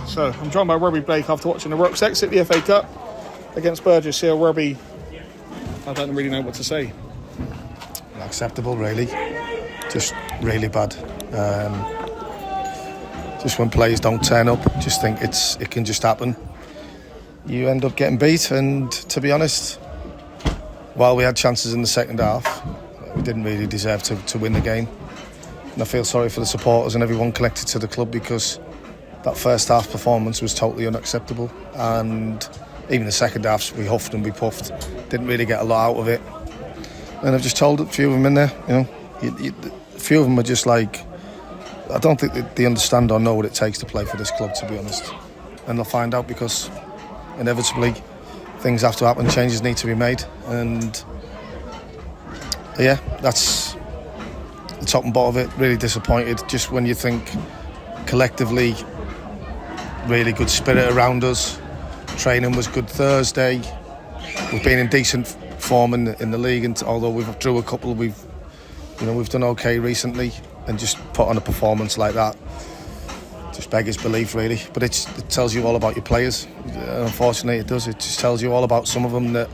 So I'm joined by Robbie Blake after watching the Rocks exit the FA Cup against Burgess Hill. Robbie, I don't really know what to say. Unacceptable, really. Just really bad. Just when players don't turn up, just think it can just happen. You end up getting beat, and to be honest, while we had chances in the second half, we didn't really deserve to win the game. And I feel sorry for the supporters and everyone connected to the club, because that first half performance was totally unacceptable, and even the second half we huffed and we puffed, didn't really get a lot out of it. And I've just told a few of them in there, a few of them are just like, I don't think they understand or know what it takes to play for this club, to be honest. And they'll find out, because inevitably things have to happen, changes need to be made, and yeah, that's the top and bottom of it. Really disappointed, just when you think collectively really good spirit around us. Training was good Thursday. We've been in decent form in the league, and although we've drew a couple, we've done okay recently, and just put on a performance like that just beggars belief, really. But it tells you all about your players. Unfortunately, it does. It just tells you all about some of them, that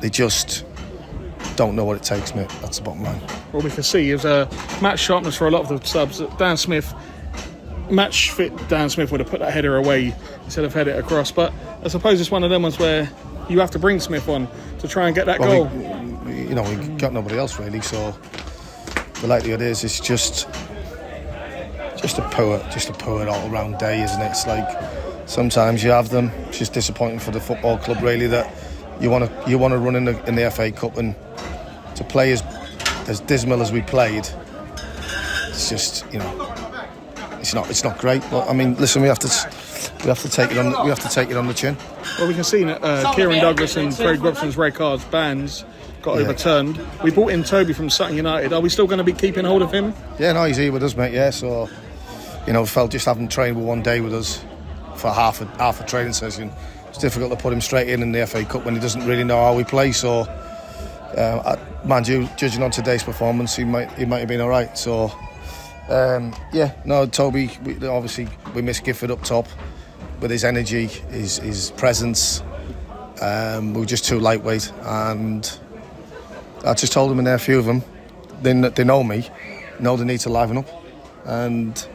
they just don't know what it takes, mate. That's the bottom line. What we can see is match sharpness for a lot of the subs. Dan Smith, match fit Dan Smith would have put that header away instead of head it across. But I suppose it's one of them ones where you have to bring Smith on to try and get that goal. We got nobody else, really. So the likelihood is it's just a poor all-round day, isn't it? It's like sometimes you have them. It's just disappointing for the football club, really, that you want to run in the FA Cup, and to play as dismal as we played, it's just, it's not great. But I mean, listen, we have to take it on the chin. Well, we can see that Kieran Douglas and Craig Robson's red cards bans got overturned. We brought in Toby from Sutton United. Are we still going to be keeping hold of him? Yeah, no, he's here with us, mate. Yeah, so felt just having trained with one day with us for half a training session. It's difficult to put him straight in the FA Cup when he doesn't really know how we play. So, mind you, judging on today's performance, he might have been all right. So, Toby. We miss Gifford up top with his energy, his presence. We were just too lightweight, and I just told them in there, a few of them, they know me, know they need to liven up, and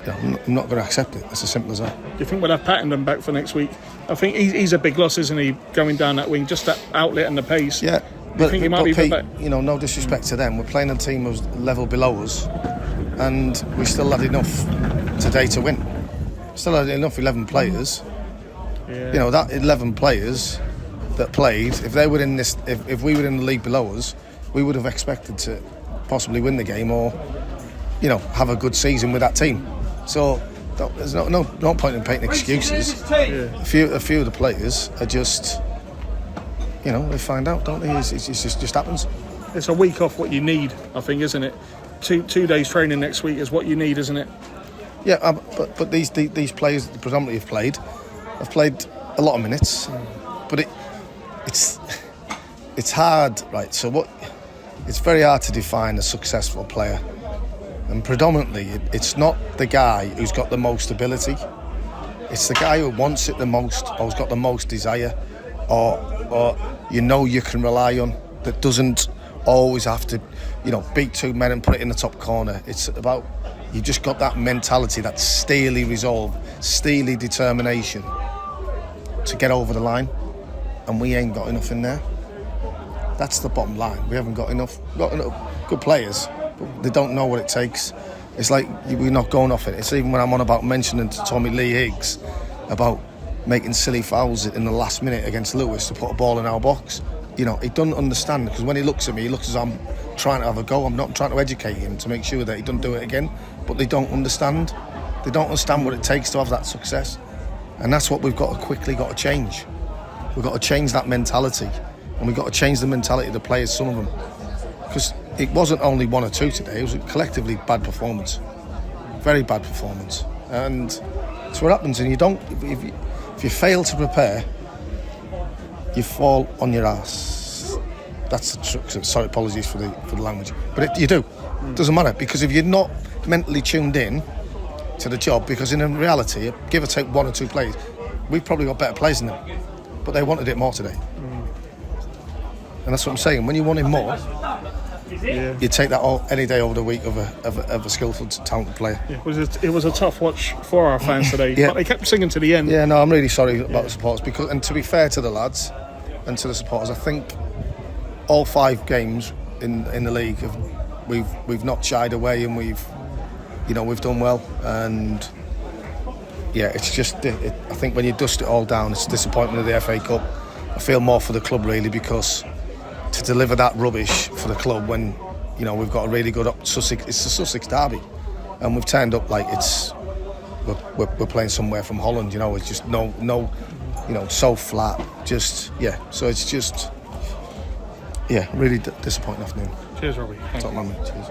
I'm not going to accept it. It's as simple as that. Do you think we'll have Pattendon back for next week? I think he's a big loss, isn't he, going down that wing, just that outlet and the pace. Yeah. Do you think he might be Pete, back? No disrespect to them. We're playing a team who's level below us, and we still had enough today to win. Still had enough 11 players. Yeah. That 11 players that played, if they were in this, if we were in the league below us, we would have expected to possibly win the game, or have a good season with that team. So there's no point in painting excuses. Yeah. A few of the players are just, they find out, don't they? It just happens. It's a week off what you need, I think, isn't it? Two days training next week is what you need, isn't it? Yeah, but these players that predominantly have played a lot of minutes, but it's hard, right? So it's very hard to define a successful player, and predominantly it's not the guy who's got the most ability. It's the guy who wants it the most, or has got the most desire, or you can rely on, that doesn't always have to beat two men and put it in the top corner. It's about, you've just got that mentality, that steely resolve, steely determination to get over the line, and we ain't got enough in there. That's the bottom line. We haven't got enough good players, but they don't know what it takes. It's like we're not going off it. It's even when I'm on about mentioning to Tommy Lee Higgs about making silly fouls in the last minute against Lewis to put a ball in our box. He doesn't understand, because when he looks at me, he looks as I'm trying to have a go. I'm not trying to educate him to make sure that he doesn't do it again. But they don't understand. They don't understand what it takes to have that success. And that's what we've got to change. We've got to change that mentality. And we've got to change the mentality of the players, some of them. Because it wasn't only one or two today, it was a collectively bad performance. Very bad performance. And that's what happens. And if you fail to prepare, you fall on your ass. That's the truth. Sorry, apologies for the language, but you do. It doesn't matter, because if you're not mentally tuned in, to the job, because in reality, give or take 1 or 2 players, we've probably got better players than them, but they wanted it more today. And that's what I'm saying. When you want it more, you take that any day over the week of a skillful, talented player. Yeah, it was a tough watch for our fans today, but they kept singing to the end. Yeah, no, I'm really sorry about the supporters, and to be fair to the lads and to the supporters, I think all 5 games in the league we've not shied away, and we've done well. And yeah, it's just I think when you dust it all down, it's a disappointment of the FA Cup. I feel more for the club, really, because to deliver that rubbish for the club when we've got a really good Sussex, it's the Sussex derby, and we've turned up like we're playing somewhere from Holland. It's just no so flat. So it's just really disappointing afternoon. Cheers, Robbie. Top man, mate. Cheers.